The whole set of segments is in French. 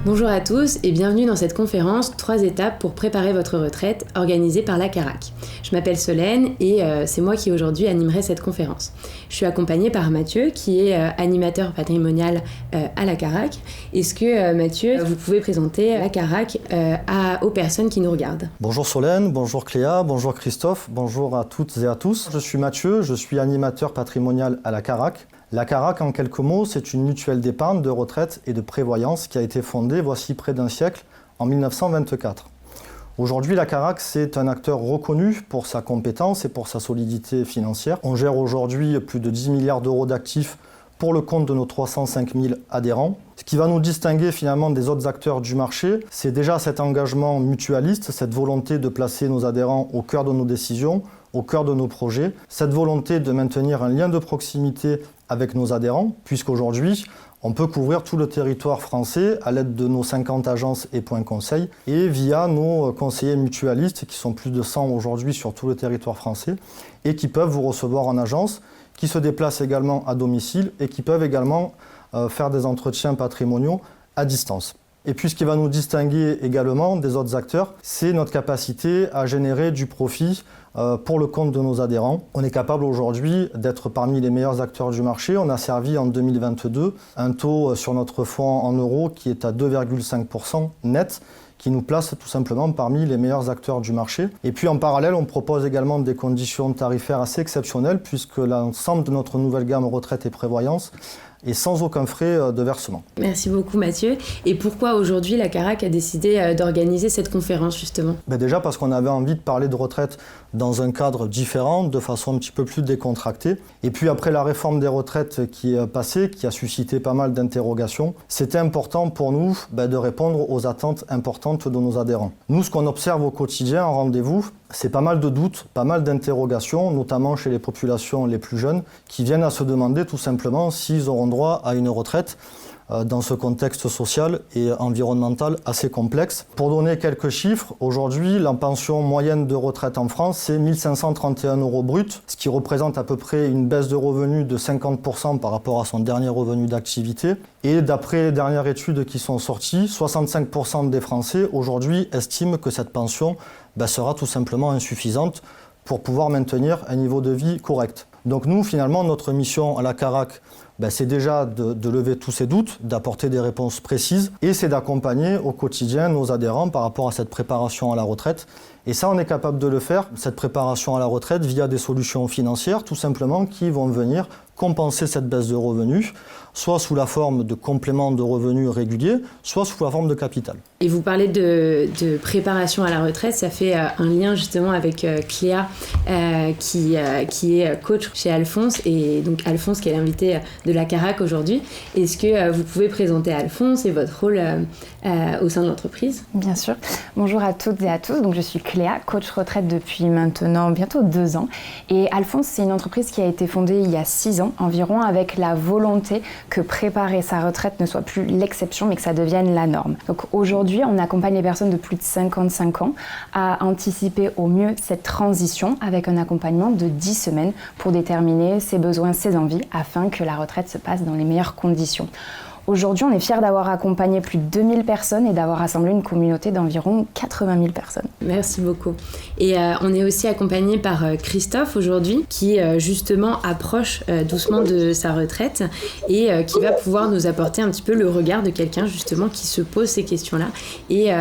Bonjour à tous et bienvenue dans cette conférence 3 étapes pour préparer votre retraite organisée par la Carac. Je m'appelle Solène et c'est moi qui aujourd'hui animerai cette conférence. Je suis accompagnée par Mathieu qui est animateur patrimonial à la Carac. Est-ce que Mathieu, vous pouvez présenter la Carac aux personnes qui nous regardent? Bonjour Solène, bonjour Cléa, bonjour Christophe, bonjour à toutes et à tous. Je suis Mathieu, je suis animateur patrimonial à la Carac. La Carac, en quelques mots, c'est une mutuelle d'épargne, de retraite et de prévoyance qui a été fondée voici près d'un siècle, en 1924. Aujourd'hui, la Carac, c'est un acteur reconnu pour sa compétence et pour sa solidité financière. On gère aujourd'hui plus de 10 milliards d'euros d'actifs pour le compte de nos 305 000 adhérents. Ce qui va nous distinguer finalement des autres acteurs du marché, c'est déjà cet engagement mutualiste, cette volonté de placer nos adhérents au cœur de nos décisions, au cœur de nos projets, cette volonté de maintenir un lien de proximité avec nos adhérents, puisqu'aujourd'hui, on peut couvrir tout le territoire français à l'aide de nos 50 agences et points conseils et via nos conseillers mutualistes, qui sont plus de 100 aujourd'hui sur tout le territoire français, et qui peuvent vous recevoir en agence, qui se déplacent également à domicile et qui peuvent également faire des entretiens patrimoniaux à distance. Et puis ce qui va nous distinguer également des autres acteurs, c'est notre capacité à générer du profit pour le compte de nos adhérents. On est capable aujourd'hui d'être parmi les meilleurs acteurs du marché. On a servi en 2022 un taux sur notre fonds en euros qui est à 2,5% net, qui nous place tout simplement parmi les meilleurs acteurs du marché. Et puis en parallèle, on propose également des conditions tarifaires assez exceptionnelles puisque l'ensemble de notre nouvelle gamme retraite et prévoyance et sans aucun frais de versement. Merci beaucoup Mathieu. Et pourquoi aujourd'hui la Carac a décidé d'organiser cette conférence justement? Déjà parce qu'on avait envie de parler de retraite dans un cadre différent, de façon un petit peu plus décontractée. Et puis après la réforme des retraites qui est passée, qui a suscité pas mal d'interrogations, c'était important pour nous de répondre aux attentes importantes de nos adhérents. Nous, ce qu'on observe au quotidien en rendez-vous, c'est pas mal de doutes, pas mal d'interrogations, notamment chez les populations les plus jeunes, qui viennent à se demander tout simplement s'ils auront droit à une retraite dans ce contexte social et environnemental assez complexe. Pour donner quelques chiffres, aujourd'hui, la pension moyenne de retraite en France, c'est 1 531 € brut, ce qui représente à peu près une baisse de revenus de 50% par rapport à son dernier revenu d'activité. Et d'après les dernières études qui sont sorties, 65% des Français aujourd'hui estiment que cette pension sera tout simplement insuffisante pour pouvoir maintenir un niveau de vie correct. Donc nous, finalement, notre mission à la Carac, c'est déjà de lever tous ces doutes, d'apporter des réponses précises et c'est d'accompagner au quotidien nos adhérents par rapport à cette préparation à la retraite. Et ça, on est capable de le faire, cette préparation à la retraite, via des solutions financières, tout simplement, qui vont venir compenser cette baisse de revenus, soit sous la forme de compléments de revenus réguliers, soit sous la forme de capital. Et vous parlez de préparation à la retraite, ça fait un lien justement avec Cléa qui est coach chez Alphonse, et donc Alphonse qui est l'invité de la Carac aujourd'hui. Est-ce que vous pouvez présenter Alphonse et votre rôle au sein de l'entreprise? Bien sûr. Bonjour à toutes et à tous. Donc je suis Cléa, coach retraite depuis maintenant bientôt 2 ans. Et Alphonse, c'est une entreprise qui a été fondée il y a 6 ans environ, avec la volonté que préparer sa retraite ne soit plus l'exception, mais que ça devienne la norme. Donc aujourd'hui, on accompagne les personnes de plus de 55 ans à anticiper au mieux cette transition avec un accompagnement de 10 semaines pour déterminer ses besoins, ses envies, afin que la retraite se passe dans les meilleures conditions. Aujourd'hui, on est fiers d'avoir accompagné plus de 2000 personnes et d'avoir rassemblé une communauté d'environ 80 000 personnes. Merci beaucoup. Et on est aussi accompagné par Christophe aujourd'hui, qui justement approche doucement de sa retraite et qui va pouvoir nous apporter un petit peu le regard de quelqu'un justement qui se pose ces questions-là et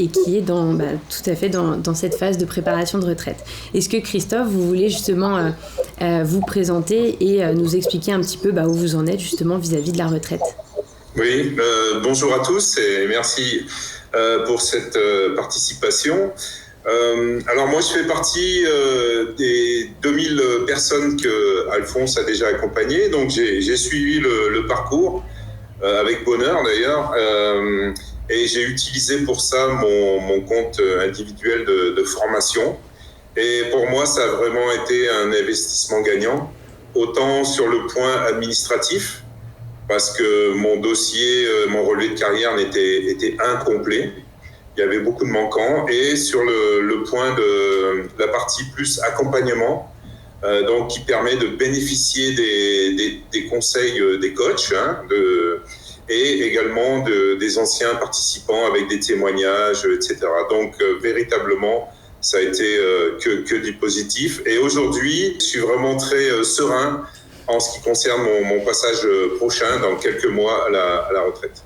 qui est tout à fait dans cette phase de préparation de retraite. Est-ce que Christophe, vous voulez justement vous présenter et nous expliquer un petit peu où vous en êtes justement vis-à-vis de la retraite? Oui, bonjour à tous et merci pour cette participation. Alors moi je fais partie des 2000 personnes que Alphonse a déjà accompagnées, donc j'ai suivi le parcours avec bonheur d'ailleurs et j'ai utilisé pour ça mon compte individuel de formation, et pour moi ça a vraiment été un investissement gagnant, autant sur le point administratif, parce que mon dossier, mon relevé de carrière était incomplet. Il y avait beaucoup de manquants. Et sur le point de la partie plus accompagnement, donc qui permet de bénéficier des conseils des coachs, et également des anciens participants avec des témoignages, etc. Donc véritablement, ça a été que du positif. Et aujourd'hui, je suis vraiment très serein en ce qui concerne mon passage prochain dans quelques mois à la retraite.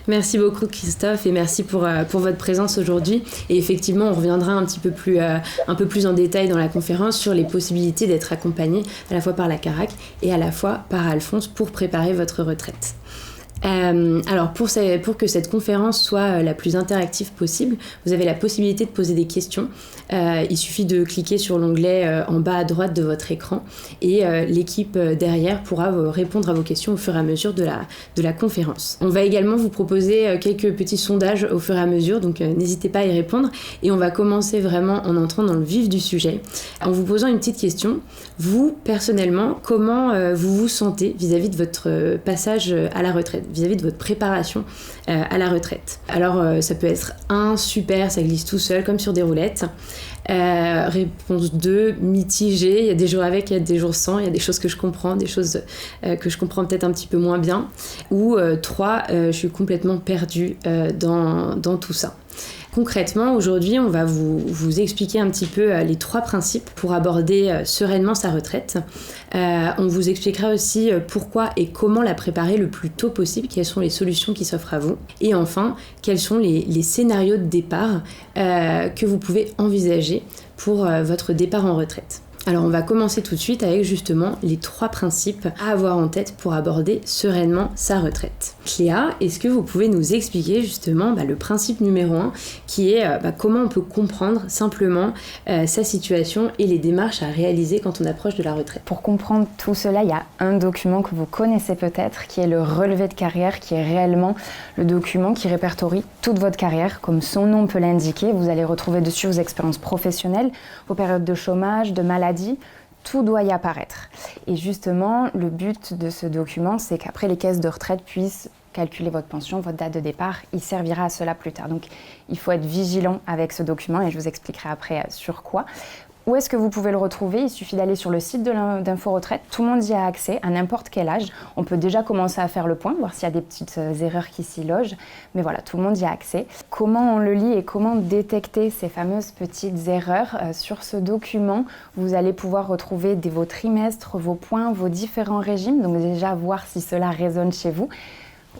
Merci beaucoup Christophe et merci pour votre présence aujourd'hui. Et effectivement, on reviendra un peu plus en détail dans la conférence sur les possibilités d'être accompagné à la fois par la CARAC et à la fois par Alphonse pour préparer votre retraite. Alors pour que cette conférence soit la plus interactive possible, vous avez la possibilité de poser des questions. Il suffit de cliquer sur l'onglet en bas à droite de votre écran et l'équipe derrière pourra répondre à vos questions au fur et à mesure de la conférence. On va également vous proposer quelques petits sondages au fur et à mesure, donc n'hésitez pas à y répondre. Et on va commencer vraiment en entrant dans le vif du sujet, en vous posant une petite question. Vous, personnellement, comment vous vous sentez vis-à-vis de votre passage à la retraite, vis-à-vis de votre préparation à la retraite? Alors ça peut être 1, super, ça glisse tout seul comme sur des roulettes. Réponse 2, mitigé, il y a des jours avec, il y a des jours sans, il y a des choses que je comprends, des choses que je comprends peut-être un petit peu moins bien. Ou 3, je suis complètement perdue dans tout ça. Concrètement, aujourd'hui, on va vous expliquer un petit peu les 3 principes pour aborder sereinement sa retraite. On vous expliquera aussi pourquoi et comment la préparer le plus tôt possible, quelles sont les solutions qui s'offrent à vous. Et enfin, quels sont les scénarios de départ que vous pouvez envisager pour votre départ en retraite. Alors on va commencer tout de suite avec justement les 3 principes à avoir en tête pour aborder sereinement sa retraite. Cléa, est-ce que vous pouvez nous expliquer justement le principe numéro 1 qui est comment on peut comprendre simplement sa situation et les démarches à réaliser quand on approche de la retraite? Pour comprendre tout cela, il y a un document que vous connaissez peut-être qui est le relevé de carrière, qui est réellement le document qui répertorie toute votre carrière. Comme son nom peut l'indiquer, vous allez retrouver dessus vos expériences professionnelles, vos périodes de chômage, de maladie, tout doit y apparaître. Et justement, le but de ce document, c'est qu'après les caisses de retraite puissent calculer votre pension, votre date de départ, il servira à cela plus tard. Donc il faut être vigilant avec ce document et je vous expliquerai après sur quoi. Où est-ce que vous pouvez le retrouver? Il suffit d'aller sur le site d'Info Retraite. Tout le monde y a accès, à n'importe quel âge. On peut déjà commencer à faire le point, voir s'il y a des petites erreurs qui s'y logent. Mais voilà, tout le monde y a accès. Comment on le lit et comment détecter ces fameuses petites erreurs? Sur ce document, vous allez pouvoir retrouver vos trimestres, vos points, vos différents régimes. Donc déjà, voir si cela résonne chez vous.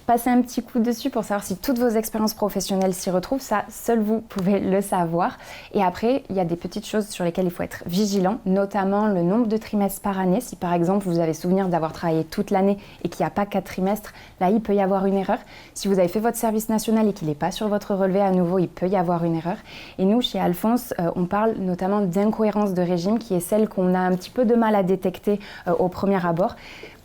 Passez un petit coup dessus pour savoir si toutes vos expériences professionnelles s'y retrouvent. Ça, seul vous pouvez le savoir. Et après, il y a des petites choses sur lesquelles il faut être vigilant, notamment le nombre de trimestres par année. Si par exemple, vous avez souvenir d'avoir travaillé toute l'année et qu'il n'y a pas 4 trimestres, là, il peut y avoir une erreur. Si vous avez fait votre service national et qu'il n'est pas sur votre relevé à nouveau, il peut y avoir une erreur. Et nous, chez Alphonse, on parle notamment d'incohérence de régime, qui est celle qu'on a un petit peu de mal à détecter au premier abord.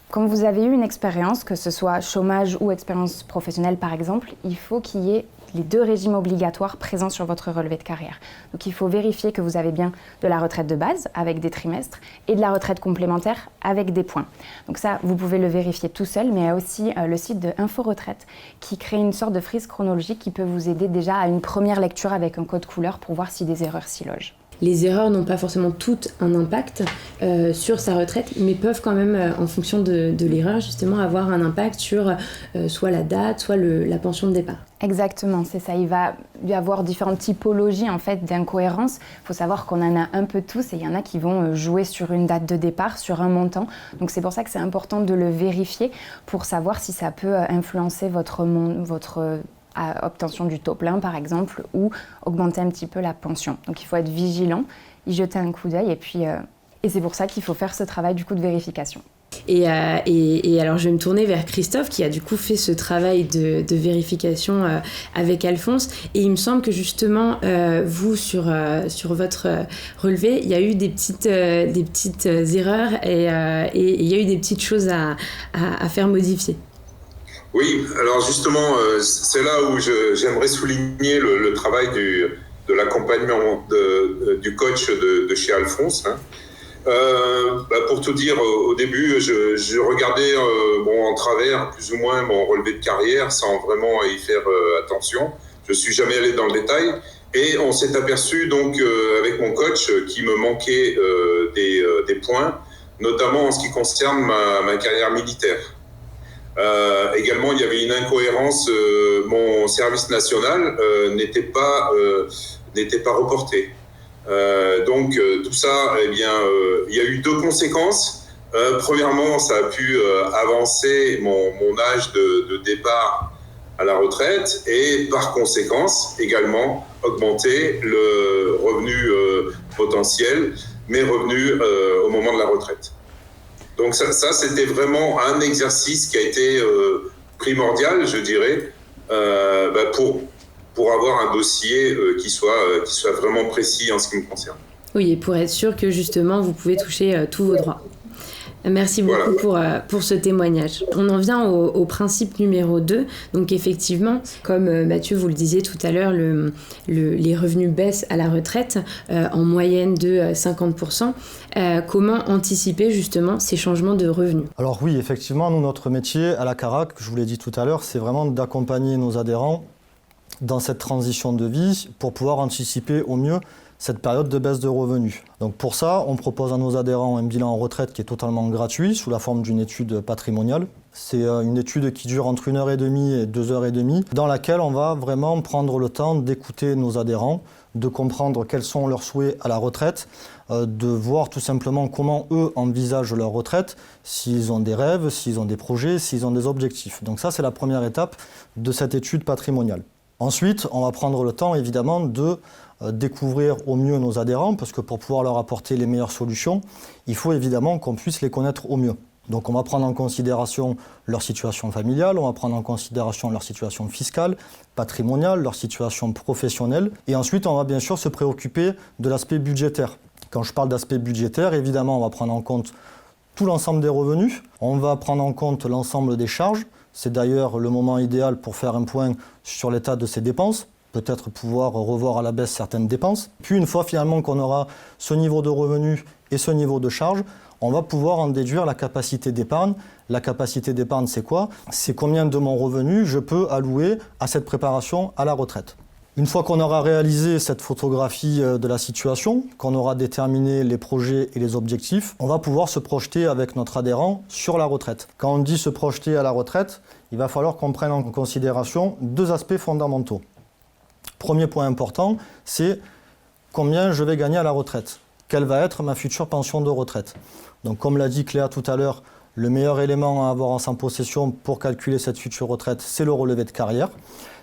Quand vous avez eu une expérience, que ce soit chômage ou expérience professionnelle par exemple, il faut qu'il y ait les 2 régimes obligatoires présents sur votre relevé de carrière. Donc il faut vérifier que vous avez bien de la retraite de base avec des trimestres et de la retraite complémentaire avec des points. Donc ça, vous pouvez le vérifier tout seul, mais il y a aussi le site de Info Retraite qui crée une sorte de frise chronologique qui peut vous aider déjà à une première lecture avec un code couleur pour voir si des erreurs s'y logent. Les erreurs n'ont pas forcément toutes un impact sur sa retraite, mais peuvent quand même, en fonction de l'erreur, justement, avoir un impact sur soit la date, soit la pension de départ. Exactement, c'est ça. Il va y avoir différentes typologies en fait d'incohérence. Il faut savoir qu'on en a un peu tous et il y en a qui vont jouer sur une date de départ, sur un montant. Donc c'est pour ça que c'est important de le vérifier pour savoir si ça peut influencer votre obtention du taux plein par exemple, ou augmenter un petit peu la pension. Donc il faut être vigilant, y jeter un coup d'œil et c'est pour ça qu'il faut faire ce travail du coup de vérification. Et alors je vais me tourner vers Christophe qui a du coup fait ce travail de vérification avec Alphonse, et il me semble que justement vous sur votre relevé il y a eu des petites erreurs et il y a eu des petites choses à faire modifier. Oui, alors justement, c'est là où j'aimerais souligner le travail de l'accompagnement du coach de chez Alphonse. Pour tout dire, au début, je regardais en travers plus ou moins mon relevé de carrière sans vraiment y faire attention. Je suis jamais allé dans le détail. Et on s'est aperçu donc avec mon coach qu'il me manquait des points, notamment en ce qui concerne ma carrière militaire. Également, il y avait une incohérence. Mon service national n'était pas reporté. Donc tout ça, eh bien, il y a eu 2 conséquences. Premièrement, ça a pu avancer mon âge de départ à la retraite et par conséquence également augmenter le revenu potentiel, mes revenus au moment de la retraite. Donc ça c'était vraiment un exercice qui a été primordial, je dirais, pour avoir un dossier qui soit vraiment précis en ce qui me concerne. Oui, et pour être sûr que justement vous pouvez toucher tous vos droits. Merci beaucoup pour ce témoignage. On en vient au principe numéro 2. Donc effectivement, comme Mathieu vous le disiez tout à l'heure, les revenus baissent à la retraite en moyenne de 50%. Comment anticiper justement ces changements de revenus ? Alors oui, effectivement, nous, notre métier à la Carac, je vous l'ai dit tout à l'heure, c'est vraiment d'accompagner nos adhérents dans cette transition de vie pour pouvoir anticiper au mieux cette période de baisse de revenus. Donc pour ça, on propose à nos adhérents un bilan en retraite qui est totalement gratuit sous la forme d'une étude patrimoniale. C'est une étude qui dure entre 1h30 et 2h30 dans laquelle on va vraiment prendre le temps d'écouter nos adhérents, de comprendre quels sont leurs souhaits à la retraite, de voir tout simplement comment eux envisagent leur retraite, s'ils ont des rêves, s'ils ont des projets, s'ils ont des objectifs. Donc ça, c'est la première étape de cette étude patrimoniale. Ensuite, on va prendre le temps évidemment de découvrir au mieux nos adhérents, parce que pour pouvoir leur apporter les meilleures solutions, il faut évidemment qu'on puisse les connaître au mieux. Donc on va prendre en considération leur situation familiale, on va prendre en considération leur situation fiscale, patrimoniale, leur situation professionnelle, et ensuite on va bien sûr se préoccuper de l'aspect budgétaire. Quand je parle d'aspect budgétaire, évidemment on va prendre en compte tout l'ensemble des revenus, on va prendre en compte l'ensemble des charges, c'est d'ailleurs le moment idéal pour faire un point sur l'état de ces dépenses, peut-être pouvoir revoir à la baisse certaines dépenses. Puis une fois finalement qu'on aura ce niveau de revenus et ce niveau de charges, on va pouvoir en déduire la capacité d'épargne. La capacité d'épargne, c'est quoi ? C'est combien de mon revenu je peux allouer à cette préparation à la retraite. Une fois qu'on aura réalisé cette photographie de la situation, qu'on aura déterminé les projets et les objectifs, on va pouvoir se projeter avec notre adhérent sur la retraite. Quand on dit se projeter à la retraite, il va falloir qu'on prenne en considération 2 aspects fondamentaux. Premier point important, c'est combien je vais gagner à la retraite. Quelle va être ma future pension de retraite. Donc comme l'a dit Cléa tout à l'heure, le meilleur élément à avoir en sa possession pour calculer cette future retraite, c'est le relevé de carrière.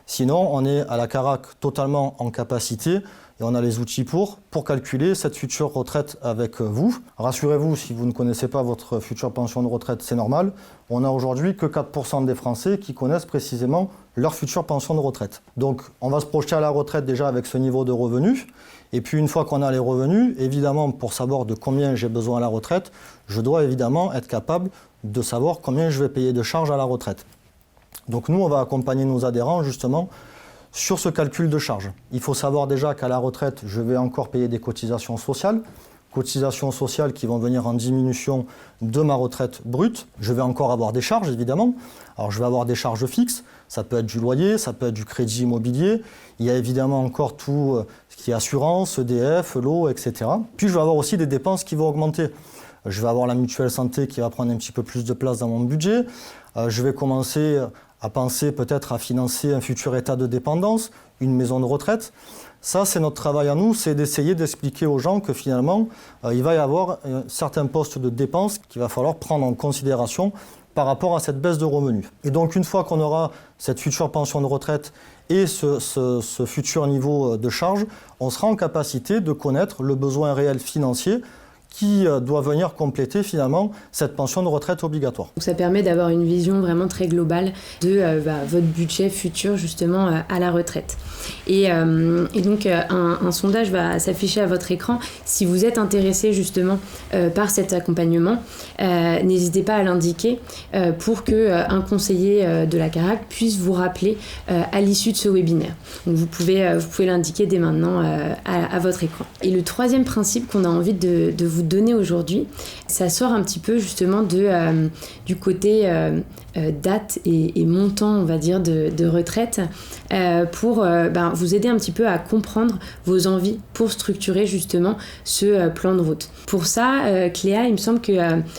Sinon, on est à la Carac totalement en capacité et on a les outils pour calculer cette future retraite avec vous. Rassurez-vous, si vous ne connaissez pas votre future pension de retraite, c'est normal. On n'a aujourd'hui que 4% des Français qui connaissent précisément leur future pension de retraite. Donc, on va se projeter à la retraite déjà avec ce niveau de revenus. Et puis, une fois qu'on a les revenus, évidemment, pour savoir de combien j'ai besoin à la retraite, je dois évidemment être capable de savoir combien je vais payer de charges à la retraite. Donc nous, on va accompagner nos adhérents justement sur ce calcul de charges. Il faut savoir déjà qu'à la retraite, je vais encore payer des cotisations sociales qui vont venir en diminution de ma retraite brute. Je vais encore avoir des charges, évidemment. Alors je vais avoir des charges fixes, ça peut être du loyer, ça peut être du crédit immobilier. Il y a évidemment encore tout ce qui est assurance, EDF, l'eau, etc. Puis je vais avoir aussi des dépenses qui vont augmenter. Je vais avoir la mutuelle santé qui va prendre un petit peu plus de place dans mon budget. Je vais commencer à penser peut-être à financer un futur état de dépendance, une maison de retraite. Ça, c'est notre travail à nous, c'est d'essayer d'expliquer aux gens que finalement, il va y avoir certains postes de dépenses qu'il va falloir prendre en considération par rapport à cette baisse de revenus. Et donc, une fois qu'on aura cette future pension de retraite et ce futur niveau de charge, on sera en capacité de connaître le besoin réel financier qui doit venir compléter finalement cette pension de retraite obligatoire. Donc ça permet d'avoir une vision vraiment très globale de votre budget futur justement à la retraite. Et donc un sondage va s'afficher à votre écran. Si vous êtes intéressé justement par cet accompagnement, n'hésitez pas à l'indiquer pour qu'un conseiller de la Carac puisse vous rappeler à l'issue de ce webinaire. Donc vous pouvez l'indiquer dès maintenant à votre écran. Et le troisième principe qu'on a envie de vous donner aujourd'hui, ça sort un petit peu justement du côté date et montant, on va dire, de retraite, pour vous aider un petit peu à comprendre vos envies pour structurer justement ce plan de route. Pour ça, Cléa, il me semble que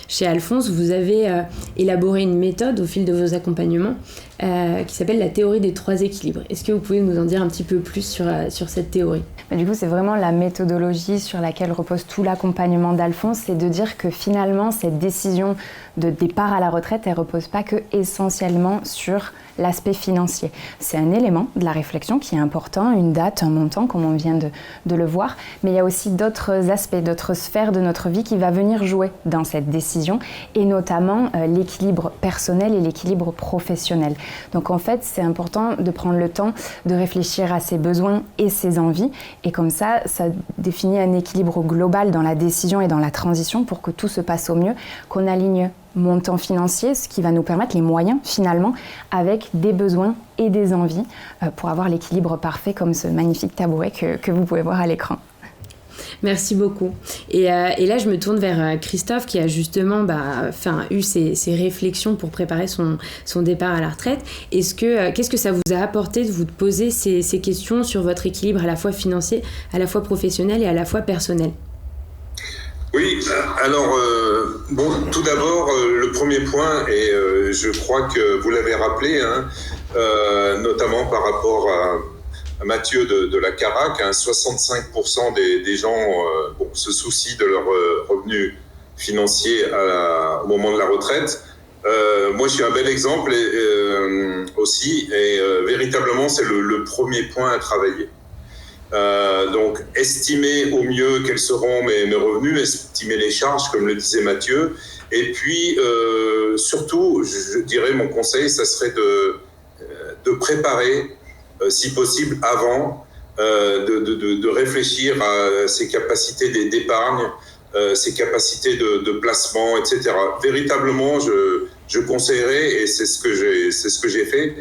chez Alphonse, vous avez élaboré une méthode au fil de vos accompagnements qui s'appelle la théorie des 3 équilibres. Est-ce que vous pouvez nous en dire un petit peu plus sur cette théorie ? Du coup, c'est vraiment la méthodologie sur laquelle repose tout l'accompagnement d'Alphonse, c'est de dire que finalement, cette décision de départ à la retraite, elle ne repose pas que essentiellement sur l'aspect financier. C'est un élément de la réflexion qui est important, une date, un montant, comme on vient de le voir, mais il y a aussi d'autres aspects, d'autres sphères de notre vie qui va venir jouer dans cette décision, et notamment l'équilibre personnel et l'équilibre professionnel. Donc en fait, c'est important de prendre le temps de réfléchir à ses besoins et ses envies, et comme ça définit un équilibre global dans la décision et dans la transition pour que tout se passe au mieux, qu'on aligne montant financier, ce qui va nous permettre les moyens finalement avec des besoins et des envies pour avoir l'équilibre parfait comme ce magnifique tabouret que vous pouvez voir à l'écran. Merci beaucoup. Et là, je me tourne vers Christophe qui a justement eu ces réflexions pour préparer son départ à la retraite. Qu'est-ce que ça vous a apporté de vous poser ces questions sur votre équilibre à la fois financier, à la fois professionnel et à la fois personnel ? Oui, alors, tout d'abord, le premier point, et je crois que vous l'avez rappelé, notamment par rapport à Mathieu de la Carac, 65% des gens se soucient de leur revenu financier au moment de la retraite. Moi, je suis un bel exemple aussi, et véritablement, c'est le premier point à travailler. Donc, estimer au mieux quels seront mes revenus, estimer les charges, comme le disait Mathieu. Et puis, surtout, je dirais, mon conseil, ça serait de préparer, si possible, avant, de réfléchir à ses capacités d'épargne, ses capacités de placement, etc. Véritablement, je conseillerais, et c'est ce que j'ai fait,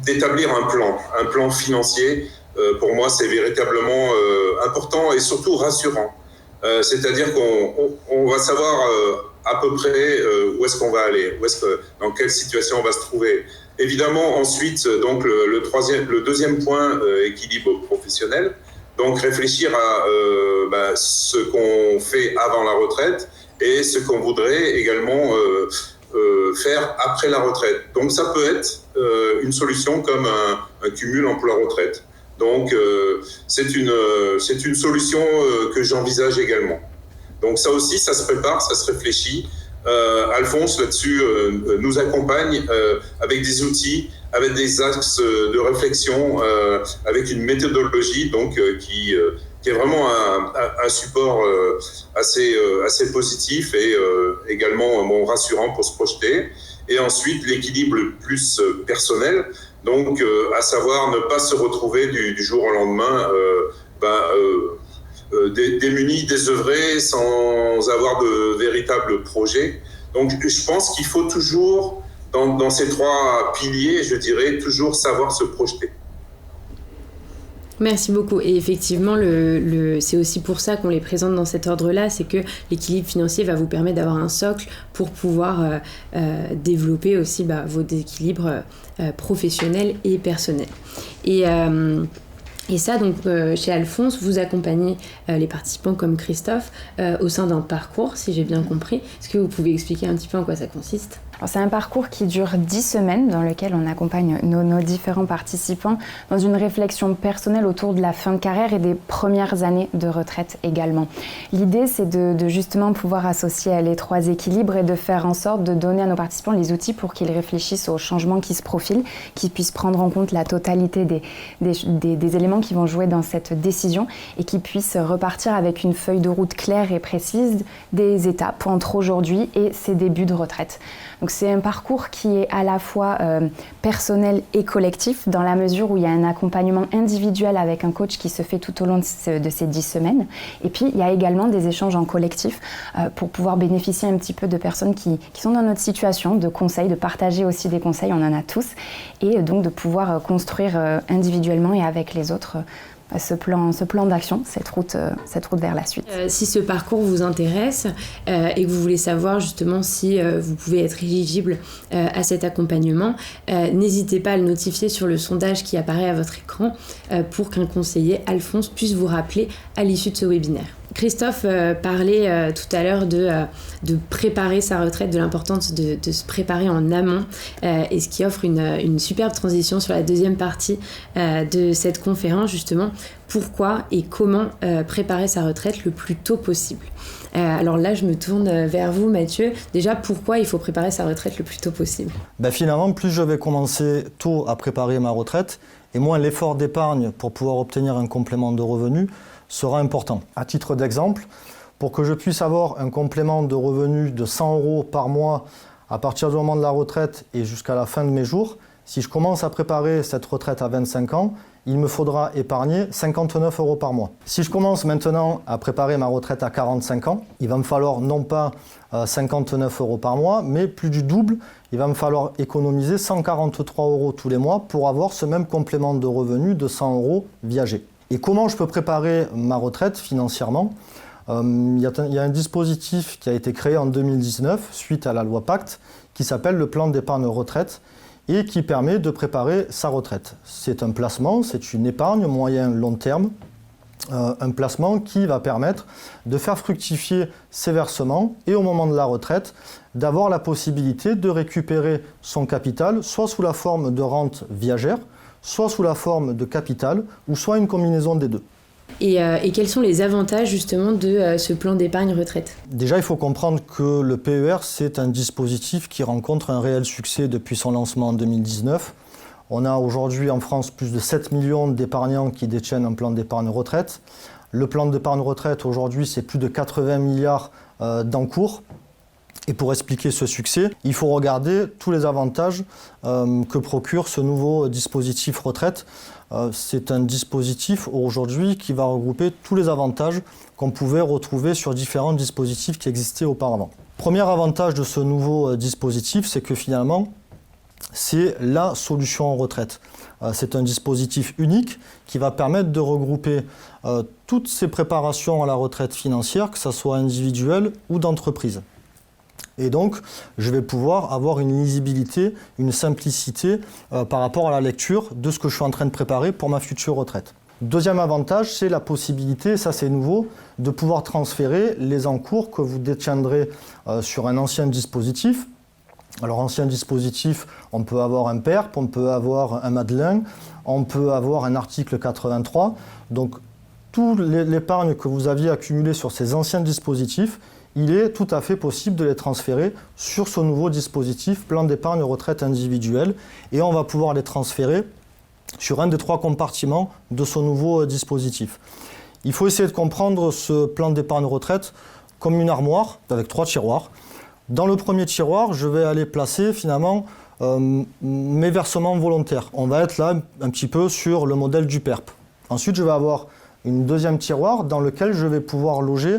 d'établir un plan financier. Pour moi, c'est véritablement important et surtout rassurant. C'est-à-dire qu'on va savoir à peu près où est-ce qu'on va aller, dans quelle situation on va se trouver. Évidemment, ensuite, donc le deuxième point, équilibre professionnel. Donc réfléchir à ce qu'on fait avant la retraite et ce qu'on voudrait également faire après la retraite. Donc ça peut être une solution comme un cumul emploi-retraite. Donc c'est une solution que j'envisage également. Donc ça aussi, ça se prépare, ça se réfléchit. Alphonse là-dessus nous accompagne avec des outils, avec des axes de réflexion, avec une méthodologie donc qui est vraiment un support assez positif et également rassurant pour se projeter. Et ensuite l'équilibre plus personnel, donc à savoir ne pas se retrouver du jour au lendemain démunis, désœuvrés, sans avoir de véritables projets. Donc je pense qu'il faut toujours, dans ces 3 piliers, je dirais, toujours savoir se projeter. Merci beaucoup. Et effectivement, c'est aussi pour ça qu'on les présente dans cet ordre-là, c'est que l'équilibre financier va vous permettre d'avoir un socle pour pouvoir développer aussi vos équilibres professionnels et personnels. Et ça, donc, chez Alphonse, vous accompagnez les participants comme Christophe au sein d'un parcours, si j'ai bien compris. Est-ce que vous pouvez expliquer un petit peu en quoi ça consiste ? Alors, c'est un parcours qui dure 10 semaines dans lequel on accompagne nos différents participants dans une réflexion personnelle autour de la fin de carrière et des premières années de retraite également. L'idée, c'est de justement pouvoir associer les 3 équilibres et de faire en sorte de donner à nos participants les outils pour qu'ils réfléchissent aux changements qui se profilent, qu'ils puissent prendre en compte la totalité des éléments qui vont jouer dans cette décision et qu'ils puissent repartir avec une feuille de route claire et précise des étapes entre aujourd'hui et ses débuts de retraite. Donc c'est un parcours qui est à la fois personnel et collectif dans la mesure où il y a un accompagnement individuel avec un coach qui se fait tout au long de ces 10 semaines. Et puis il y a également des échanges en collectif pour pouvoir bénéficier un petit peu de personnes qui sont dans notre situation, de conseils, de partager aussi des conseils, on en a tous, et donc de pouvoir construire individuellement et avec les autres ce plan d'action, cette route vers la suite. Si ce parcours vous intéresse et que vous voulez savoir justement si vous pouvez être éligible à cet accompagnement, n'hésitez pas à le notifier sur le sondage qui apparaît à votre écran pour qu'un conseiller, Alphonse, puisse vous rappeler à l'issue de ce webinaire. Christophe parlait tout à l'heure de préparer sa retraite, de l'importance de se préparer en amont, et ce qui offre une superbe transition sur la deuxième partie de cette conférence, justement, pourquoi et comment préparer sa retraite le plus tôt possible. Alors là, je me tourne vers vous, Mathieu. Déjà, pourquoi il faut préparer sa retraite le plus tôt possible ? Finalement, plus je vais commencer tôt à préparer ma retraite, et moins l'effort d'épargne pour pouvoir obtenir un complément de revenus sera important. À titre d'exemple, pour que je puisse avoir un complément de revenus de 100 € par mois à partir du moment de la retraite et jusqu'à la fin de mes jours, si je commence à préparer cette retraite à 25 ans, il me faudra épargner 59 € par mois. Si je commence maintenant à préparer ma retraite à 45 ans, il va me falloir non pas 59 € par mois, mais plus du double. Il va me falloir économiser 143 € tous les mois pour avoir ce même complément de revenus de 100 € viagers. Et comment je peux préparer ma retraite financièrement ? Il y a un dispositif qui a été créé en 2019 suite à la loi Pacte qui s'appelle le plan d'épargne retraite et qui permet de préparer sa retraite. C'est un placement, c'est une épargne moyen-long terme, un placement qui va permettre de faire fructifier ses versements et au moment de la retraite d'avoir la possibilité de récupérer son capital soit sous la forme de rente viagère, soit sous la forme de capital, ou soit une combinaison des deux. Et quels sont les avantages justement de ce plan d'épargne retraite ? Déjà, il faut comprendre que le PER, c'est un dispositif qui rencontre un réel succès depuis son lancement en 2019. On a aujourd'hui en France plus de 7 millions d'épargnants qui détiennent un plan d'épargne retraite. Le plan d'épargne retraite, aujourd'hui, c'est plus de 80 milliards d'encours. Et pour expliquer ce succès, il faut regarder tous les avantages que procure ce nouveau dispositif retraite. C'est un dispositif aujourd'hui qui va regrouper tous les avantages qu'on pouvait retrouver sur différents dispositifs qui existaient auparavant. Premier avantage de ce nouveau dispositif, c'est que finalement, c'est la solution en retraite. C'est un dispositif unique qui va permettre de regrouper toutes ces préparations à la retraite financière, que ce soit individuelle ou d'entreprise. Et donc, je vais pouvoir avoir une lisibilité, une simplicité par rapport à la lecture de ce que je suis en train de préparer pour ma future retraite. Deuxième avantage, c'est la possibilité, ça c'est nouveau, de pouvoir transférer les encours que vous détiendrez sur un ancien dispositif. Alors, ancien dispositif, on peut avoir un PERP, on peut avoir un Madelin, on peut avoir un article 83. Donc, toute l'épargne que vous aviez accumulée sur ces anciens dispositifs, il est tout à fait possible de les transférer sur ce nouveau dispositif, plan d'épargne retraite individuelle, et on va pouvoir les transférer sur un des 3 compartiments de ce nouveau dispositif. Il faut essayer de comprendre ce plan d'épargne retraite comme une armoire avec 3 tiroirs. Dans le premier tiroir, je vais aller placer finalement mes versements volontaires. On va être là un petit peu sur le modèle du PERP. Ensuite, je vais avoir une deuxième tiroir dans lequel je vais pouvoir loger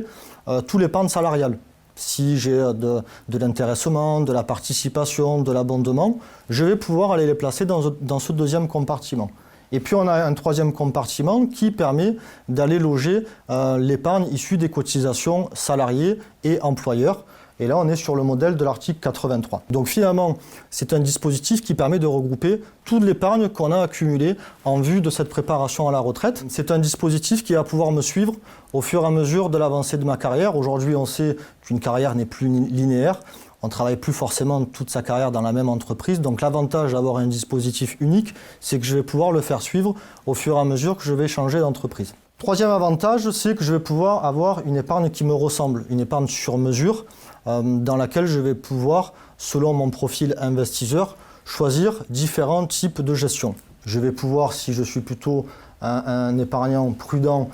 tout l'épargne salariale. Si j'ai de l'intéressement, de la participation, de l'abondement, je vais pouvoir aller les placer dans ce deuxième compartiment. Et puis on a un troisième compartiment qui permet d'aller loger l'épargne issue des cotisations salariés et employeurs. Et là, on est sur le modèle de l'article 83. Donc finalement, c'est un dispositif qui permet de regrouper toute l'épargne qu'on a accumulée en vue de cette préparation à la retraite. C'est un dispositif qui va pouvoir me suivre au fur et à mesure de l'avancée de ma carrière. Aujourd'hui, on sait qu'une carrière n'est plus linéaire. On ne travaille plus forcément toute sa carrière dans la même entreprise. Donc l'avantage d'avoir un dispositif unique, c'est que je vais pouvoir le faire suivre au fur et à mesure que je vais changer d'entreprise. Troisième avantage, c'est que je vais pouvoir avoir une épargne qui me ressemble, une épargne sur mesure, dans laquelle je vais pouvoir, selon mon profil investisseur, choisir différents types de gestion. Je vais pouvoir, si je suis plutôt un épargnant prudent,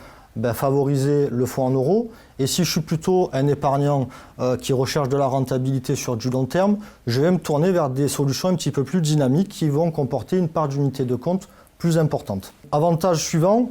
favoriser le fonds en euros. Et si je suis plutôt un épargnant qui recherche de la rentabilité sur du long terme, je vais me tourner vers des solutions un petit peu plus dynamiques qui vont comporter une part d'unité de compte plus importante. Avantage suivant,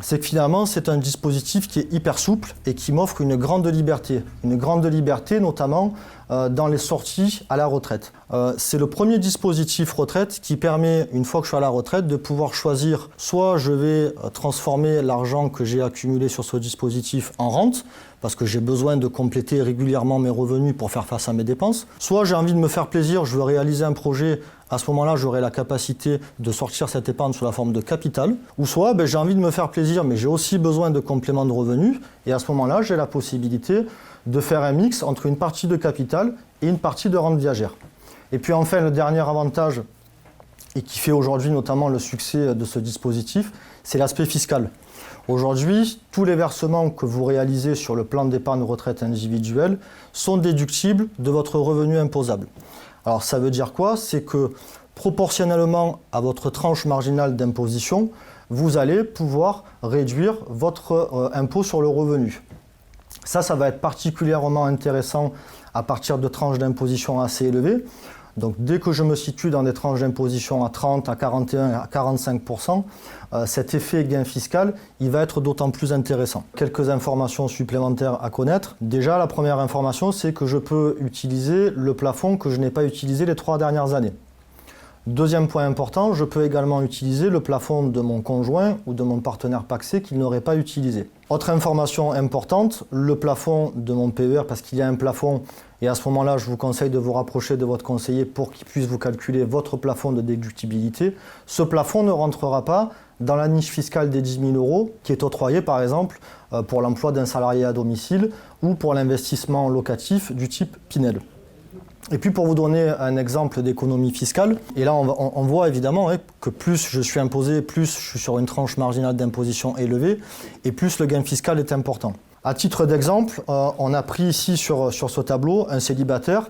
c'est que finalement, c'est un dispositif qui est hyper souple et qui m'offre une grande liberté. Une grande liberté, notamment dans les sorties à la retraite. C'est le premier dispositif retraite qui permet, une fois que je suis à la retraite, de pouvoir choisir soit je vais transformer l'argent que j'ai accumulé sur ce dispositif en rente, parce que j'ai besoin de compléter régulièrement mes revenus pour faire face à mes dépenses, soit j'ai envie de me faire plaisir, je veux réaliser un projet. À ce moment-là, j'aurai la capacité de sortir cette épargne sous la forme de capital. Ou soit, j'ai envie de me faire plaisir, mais j'ai aussi besoin de compléments de revenus. Et à ce moment-là, j'ai la possibilité de faire un mix entre une partie de capital et une partie de rente viagère. Et puis enfin, le dernier avantage, et qui fait aujourd'hui notamment le succès de ce dispositif, c'est l'aspect fiscal. Aujourd'hui, tous les versements que vous réalisez sur le plan d'épargne retraite individuelle sont déductibles de votre revenu imposable. Alors ça veut dire quoi? C'est que proportionnellement à votre tranche marginale d'imposition, vous allez pouvoir réduire votre impôt sur le revenu. Ça va être particulièrement intéressant à partir de tranches d'imposition assez élevées. Donc dès que je me situe dans des tranches d'imposition à 30, à 41, à 45%, cet effet gain fiscal, il va être d'autant plus intéressant. Quelques informations supplémentaires à connaître. Déjà, la première information, c'est que je peux utiliser le plafond que je n'ai pas utilisé les 3 dernières années. Deuxième point important, je peux également utiliser le plafond de mon conjoint ou de mon partenaire pacsé qu'il n'aurait pas utilisé. Autre information importante, le plafond de mon PER, parce qu'il y a un plafond, et à ce moment-là, je vous conseille de vous rapprocher de votre conseiller pour qu'il puisse vous calculer votre plafond de déductibilité. Ce plafond ne rentrera pas dans la niche fiscale des 10 000 € qui est octroyée par exemple pour l'emploi d'un salarié à domicile ou pour l'investissement locatif du type Pinel. Et puis pour vous donner un exemple d'économie fiscale, et là on voit évidemment que plus je suis imposé, plus je suis sur une tranche marginale d'imposition élevée, et plus le gain fiscal est important. À titre d'exemple, on a pris ici sur ce tableau un célibataire,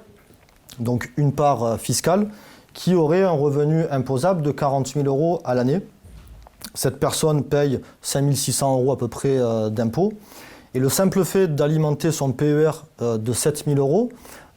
donc une part fiscale, qui aurait un revenu imposable de 40 000 € à l'année. Cette personne paye 5 600 € à peu près d'impôts, et le simple fait d'alimenter son PER de 7 000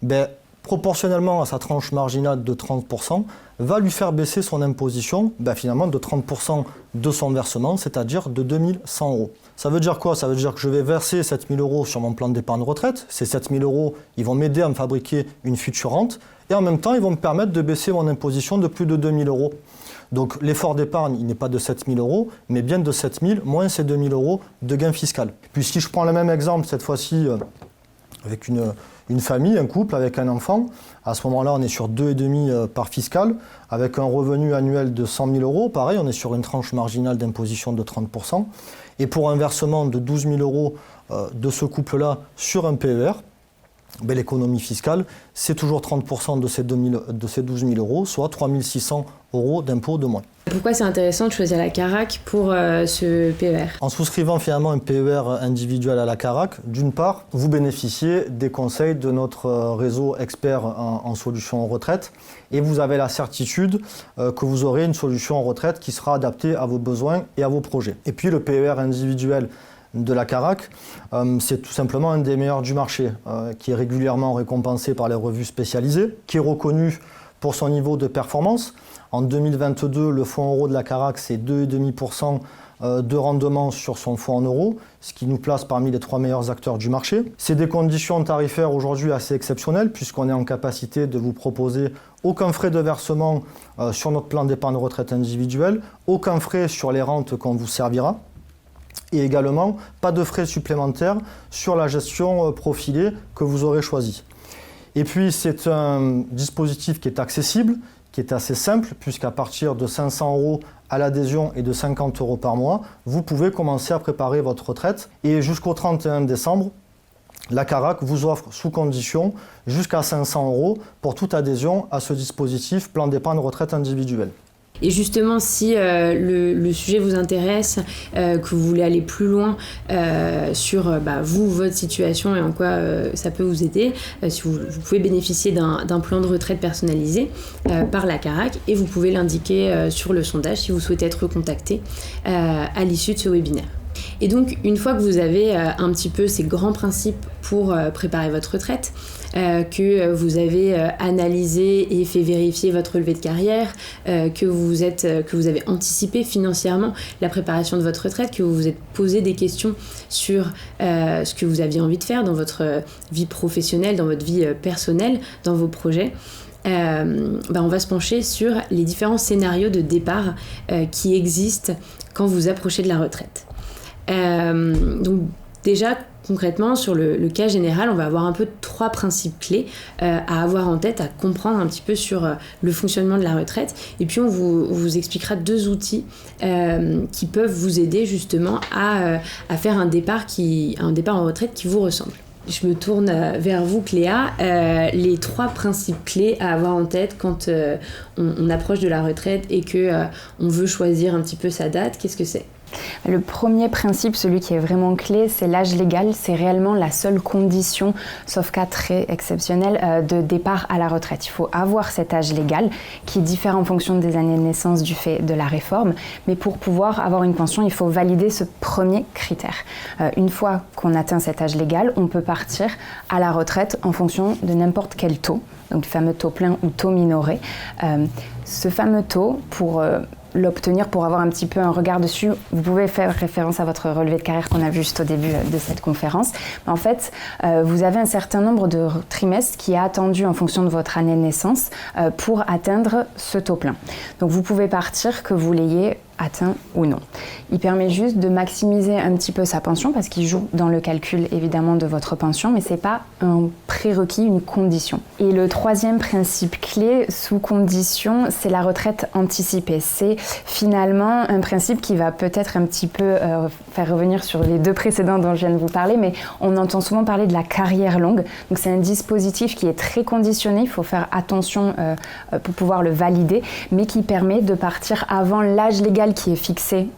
€, proportionnellement à sa tranche marginale de 30%, va lui faire baisser son imposition finalement de 30% de son versement, c'est-à-dire de 2 100 €. Ça veut dire quoi? Ça veut dire que je vais verser 7 000 € sur mon plan d'épargne retraite. Ces 7 000 €, ils vont m'aider à me fabriquer une future rente, et en même temps, ils vont me permettre de baisser mon imposition de plus de 2 000 €. Donc l'effort d'épargne, il n'est pas de 7 000 €, mais bien de 7 000 moins ces 2 000 € de gain fiscal. Puis si je prends le même exemple, cette fois-ci avec une famille, un couple avec un enfant, à ce moment-là, on est sur 2,5 parts fiscales, avec un revenu annuel de 100 000 €. Pareil, on est sur une tranche marginale d'imposition de 30%. Et pour un versement de 12 000 € de ce couple-là sur un PER, l'économie fiscale, c'est toujours 30% de ces 12 000 €, soit 3 600 € d'impôt de moins. Pourquoi c'est intéressant de choisir la Carac pour ce PER? En souscrivant finalement un PER individuel à la Carac, d'une part, vous bénéficiez des conseils de notre réseau expert en solutions en retraite, et vous avez la certitude que vous aurez une solution en retraite qui sera adaptée à vos besoins et à vos projets. Et puis le PER individuel de la Carac, c'est tout simplement un des meilleurs du marché, qui est régulièrement récompensé par les revues spécialisées, qui est reconnu pour son niveau de performance. En 2022, le fonds euro de la Carac, c'est 2,5% de rendement sur son fonds en euros, ce qui nous place parmi les 3 meilleurs acteurs du marché. C'est des conditions tarifaires aujourd'hui assez exceptionnelles, puisqu'on est en capacité de vous proposer aucun frais de versement sur notre plan d'épargne retraite individuelle, aucun frais sur les rentes qu'on vous servira, et également pas de frais supplémentaires sur la gestion profilée que vous aurez choisie. Et puis c'est un dispositif qui est accessible, qui est assez simple, puisqu'à partir de 500 € à l'adhésion et de 50 € par mois, vous pouvez commencer à préparer votre retraite. Et jusqu'au 31 décembre, la Carac vous offre sous condition jusqu'à 500 € pour toute adhésion à ce dispositif plan d'épargne retraite individuelle. Et justement, si le sujet vous intéresse, que vous voulez aller plus loin sur vous, votre situation et en quoi ça peut vous aider, si vous pouvez bénéficier d'un plan de retraite personnalisé par la Carac, et vous pouvez l'indiquer sur le sondage si vous souhaitez être contacté à l'issue de ce webinaire. Et donc, une fois que vous avez un petit peu ces grands principes pour préparer votre retraite, que vous avez analysé et fait vérifier votre relevé de carrière, que vous avez anticipé financièrement la préparation de votre retraite, que vous vous êtes posé des questions sur ce que vous aviez envie de faire dans votre vie professionnelle, dans votre vie personnelle, dans vos projets, on va se pencher sur les différents scénarios de départ qui existent quand vous approchez de la retraite. Donc déjà concrètement sur le cas général, on va avoir un peu 3 principes clés à avoir en tête, à comprendre un petit peu sur le fonctionnement de la retraite, et puis on vous expliquera 2 outils qui peuvent vous aider justement à faire un départ en retraite qui vous ressemble. Je me tourne vers vous, Cléa. Les 3 principes clés à avoir en tête quand on approche de la retraite et qu'on veut choisir un petit peu sa date, qu'est-ce que c'est ? Le premier principe, celui qui est vraiment clé, c'est l'âge légal. C'est réellement la seule condition, sauf cas très exceptionnel, de départ à la retraite. Il faut avoir cet âge légal qui diffère en fonction des années de naissance du fait de la réforme. Mais pour pouvoir avoir une pension, il faut valider ce premier critère. Une fois qu'on atteint cet âge légal, on peut partir à la retraite en fonction de n'importe quel taux, donc le fameux taux plein ou taux minoré. Ce fameux taux, pour l'obtenir, pour avoir un petit peu un regard dessus, vous pouvez faire référence à votre relevé de carrière qu'on a vu juste au début de cette conférence. En fait, vous avez un certain nombre de trimestres qui est attendu en fonction de votre année de naissance pour atteindre ce taux plein. Donc vous pouvez partir que vous l'ayez atteint ou non. Il permet juste de maximiser un petit peu sa pension parce qu'il joue dans le calcul évidemment de votre pension, mais c'est pas un prérequis, une condition. Et le 3e principe clé sous condition, c'est la retraite anticipée. C'est finalement un principe qui va peut-être un petit peu faire revenir sur les 2 précédents dont je viens de vous parler, mais on entend souvent parler de la carrière longue. Donc c'est un dispositif qui est très conditionné, il faut faire attention pour pouvoir le valider, mais qui permet de partir avant l'âge légal qui est fixé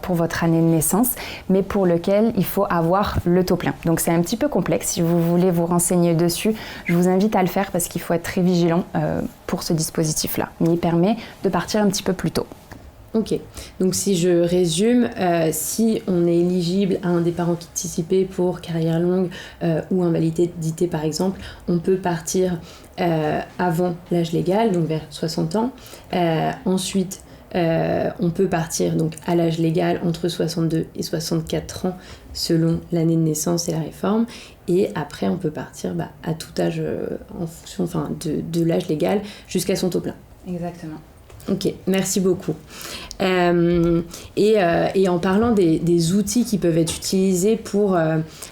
pour votre année de naissance, mais pour lequel il faut avoir le taux plein. Donc c'est un petit peu complexe. Si vous voulez vous renseigner dessus, je vous invite à le faire parce qu'il faut être très vigilant pour ce dispositif-là. Mais il permet de partir un petit peu plus tôt. Ok, donc si je résume, si on est éligible à un départ anticipé pour carrière longue ou invalidité par exemple, on peut partir avant l'âge légal, donc vers 60 ans. Ensuite, on peut partir donc à l'âge légal entre 62 et 64 ans selon l'année de naissance et la réforme, et après on peut partir à tout âge en fonction de l'âge légal jusqu'à son taux plein. Exactement. Ok, merci beaucoup. Et en parlant des outils qui peuvent être utilisés pour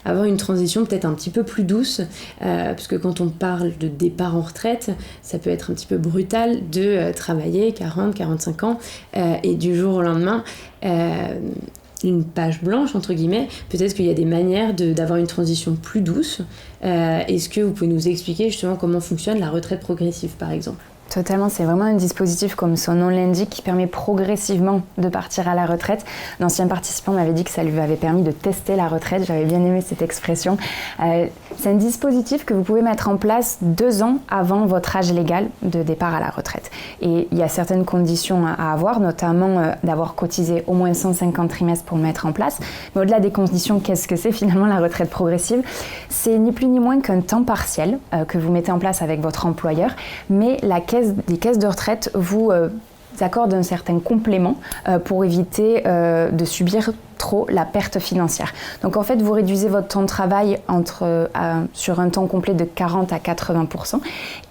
avoir une transition peut-être un petit peu plus douce, parce que quand on parle de départ en retraite, ça peut être un petit peu brutal de travailler 40, 45 ans et du jour au lendemain une page blanche, entre guillemets. Peut-être qu'il y a des manières d'avoir une transition plus douce. Est-ce que vous pouvez nous expliquer justement comment fonctionne la retraite progressive, par exemple ? Totalement, c'est vraiment un dispositif comme son nom l'indique qui permet progressivement de partir à la retraite. L'ancien participant m'avait dit que ça lui avait permis de tester la retraite, j'avais bien aimé cette expression. C'est un dispositif que vous pouvez mettre en place 2 ans avant votre âge légal de départ à la retraite. Et il y a certaines conditions à avoir, notamment d'avoir cotisé au moins 150 trimestres pour le mettre en place. Mais au-delà des conditions, qu'est-ce que c'est finalement la retraite progressive ? C'est ni plus ni moins qu'un temps partiel que vous mettez en place avec votre employeur, mais les caisses de retraite vous accordent un certain complément pour éviter de subir trop la perte financière. Donc en fait, vous réduisez votre temps de travail sur un temps complet de 40 à 80%.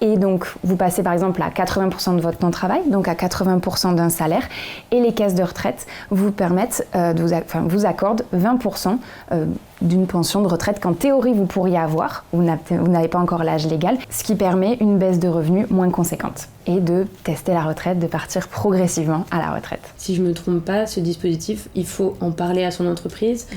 Et donc, vous passez par exemple à 80% de votre temps de travail, donc à 80% d'un salaire. Et les caisses de retraite vous permettent, vous accordent 20% d'une pension de retraite qu'en théorie vous pourriez avoir. Vous n'avez pas encore l'âge légal, ce qui permet une baisse de revenus moins conséquente. Et de tester la retraite, de partir progressivement à la retraite. Si je ne me trompe pas, ce dispositif, il faut en parler à son entreprise.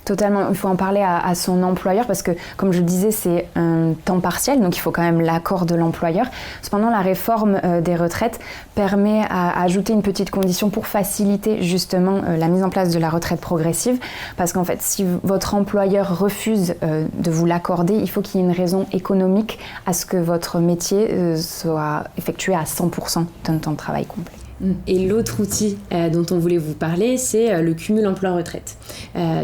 Totalement, il faut en parler à son employeur parce que, comme je le disais, c'est un temps partiel, donc il faut quand même l'accord de l'employeur. Cependant, la réforme des retraites permet à ajouter une petite condition pour faciliter justement la mise en place de la retraite progressive, parce qu'en fait, si votre employeur refuse de vous l'accorder, il faut qu'il y ait une raison économique à ce que votre métier soit effectué à 100% d'un temps de travail complet. Et l'autre outil dont on voulait vous parler, c'est le cumul emploi-retraite,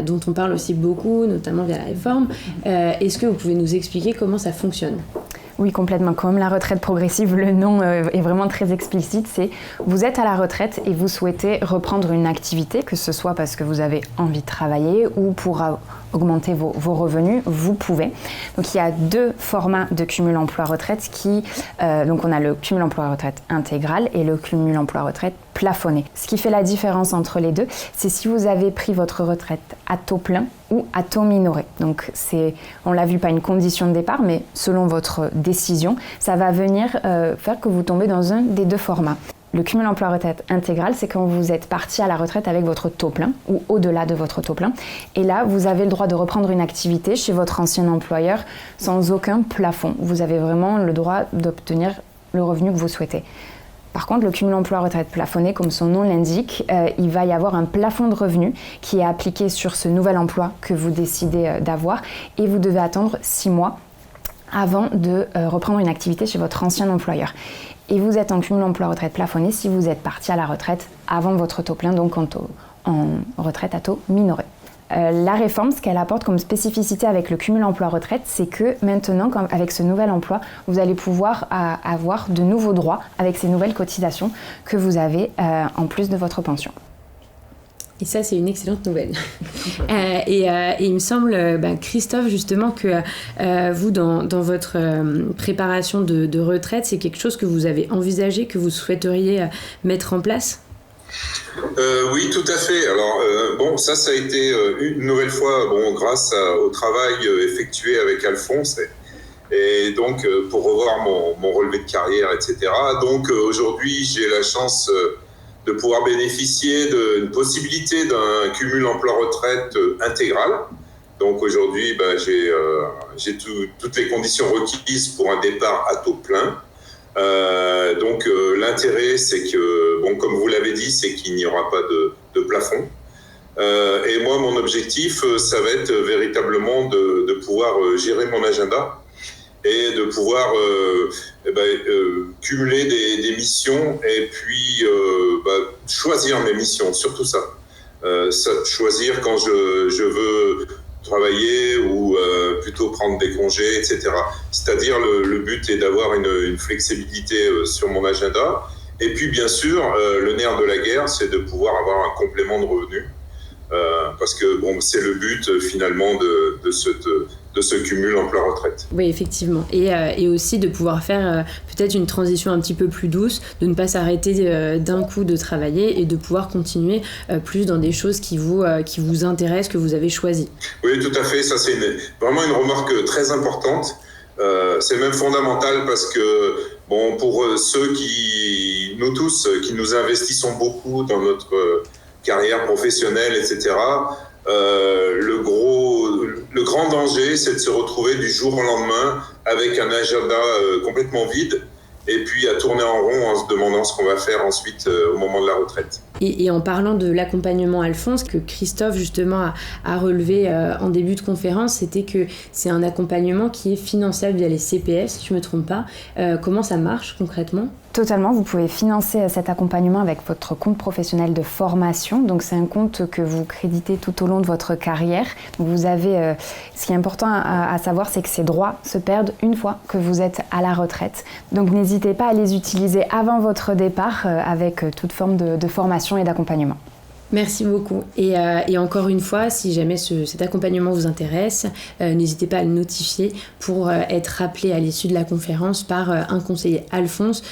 dont on parle aussi beaucoup, notamment via la réforme. Est-ce que vous pouvez nous expliquer comment ça fonctionne ? Oui, complètement. Comme la retraite progressive, le nom est vraiment très explicite. C'est vous êtes à la retraite et vous souhaitez reprendre une activité, que ce soit parce que vous avez envie de travailler ou pour augmenter vos revenus, vous pouvez. Donc il y a 2 formats de cumul emploi-retraite donc on a le cumul emploi-retraite intégral et le cumul emploi-retraite plafonné. Ce qui fait la différence entre les deux, c'est si vous avez pris votre retraite à taux plein ou à taux minoré. Donc on l'a vu, pas une condition de départ, mais selon votre décision, ça va venir faire que vous tombez dans un des 2 formats. Le cumul emploi-retraite intégral, c'est quand vous êtes parti à la retraite avec votre taux plein ou au-delà de votre taux plein. Et là, vous avez le droit de reprendre une activité chez votre ancien employeur sans aucun plafond. Vous avez vraiment le droit d'obtenir le revenu que vous souhaitez. Par contre, le cumul emploi-retraite plafonné, comme son nom l'indique, il va y avoir un plafond de revenus qui est appliqué sur ce nouvel emploi que vous décidez d'avoir et vous devez attendre 6 mois avant de reprendre une activité chez votre ancien employeur. Et vous êtes en cumul emploi-retraite plafonné si vous êtes parti à la retraite avant votre taux plein, donc en retraite à taux minoré. La réforme, ce qu'elle apporte comme spécificité avec le cumul emploi-retraite, c'est que maintenant, avec ce nouvel emploi, vous allez pouvoir avoir de nouveaux droits avec ces nouvelles cotisations que vous avez en plus de votre pension. Et ça, c'est une excellente nouvelle. Et il me semble, Christophe, justement, que vous, dans votre préparation de retraite, c'est quelque chose que vous avez envisagé, que vous souhaiteriez mettre en place ? Oui, tout à fait. Alors, ça a été une nouvelle fois, grâce au travail effectué avec Alphonse. Et donc, pour revoir mon relevé de carrière, etc. Donc, aujourd'hui, j'ai la chance de pouvoir bénéficier d'une possibilité d'un cumul emploi-retraite intégral. Donc aujourd'hui, j'ai toutes les conditions requises pour un départ à taux plein. Donc l'intérêt, c'est que, comme vous l'avez dit, c'est qu'il n'y aura pas de plafond. Et moi, mon objectif, ça va être véritablement de pouvoir gérer mon agenda et de pouvoir cumuler des missions et puis choisir mes missions, surtout ça. Choisir quand je veux travailler ou plutôt prendre des congés, etc. C'est-à-dire le but est d'avoir une flexibilité sur mon agenda. Et puis bien sûr, le nerf de la guerre, c'est de pouvoir avoir un complément de revenus. Parce que c'est le but finalement de ce cumul emploi-retraite. Oui, effectivement. Et aussi de pouvoir faire peut-être une transition un petit peu plus douce, de ne pas s'arrêter d'un coup de travailler et de pouvoir continuer plus dans des choses qui vous intéressent, que vous avez choisies. Oui, tout à fait. Ça, c'est vraiment une remarque très importante. C'est même fondamental parce que pour nous tous qui nous investissons beaucoup dans notre carrière professionnelle, etc., le grand danger, c'est de se retrouver du jour au lendemain avec un agenda complètement vide et puis à tourner en rond en se demandant ce qu'on va faire ensuite au moment de la retraite. Et en parlant de l'accompagnement Alphonse, que Christophe justement a relevé en début de conférence, c'était que c'est un accompagnement qui est finançable via les CPF, si je ne me trompe pas. Comment ça marche concrètement ? Totalement, vous pouvez financer cet accompagnement avec votre compte professionnel de formation. Donc c'est un compte que vous créditez tout au long de votre carrière. Donc vous avez, ce qui est important à savoir, c'est que ces droits se perdent une fois que vous êtes à la retraite. Donc n'hésitez pas à les utiliser avant votre départ avec toute forme de formation et d'accompagnement. Merci beaucoup. Et encore une fois, si jamais cet accompagnement vous intéresse, n'hésitez pas à le notifier pour être rappelé à l'issue de la conférence par un conseiller Alphonse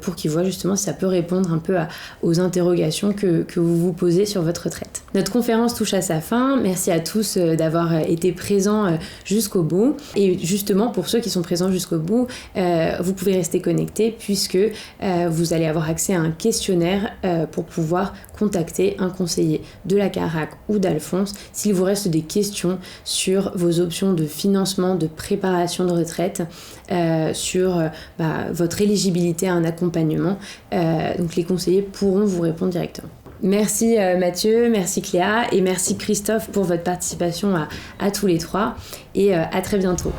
pour qu'il voit justement si ça peut répondre un peu aux interrogations que vous vous posez sur votre retraite. Notre conférence touche à sa fin. Merci à tous d'avoir été présents jusqu'au bout. Et justement, pour ceux qui sont présents jusqu'au bout, vous pouvez rester connectés puisque vous allez avoir accès à un questionnaire pour pouvoir contacter un conseiller de la Carac ou d'Alphonse s'il vous reste des questions sur vos options de financement, de préparation de retraite, sur votre éligibilité à un accompagnement. Donc les conseillers pourront vous répondre directement. Merci Mathieu, merci Cléa et merci Christophe pour votre participation à tous les trois et à très bientôt.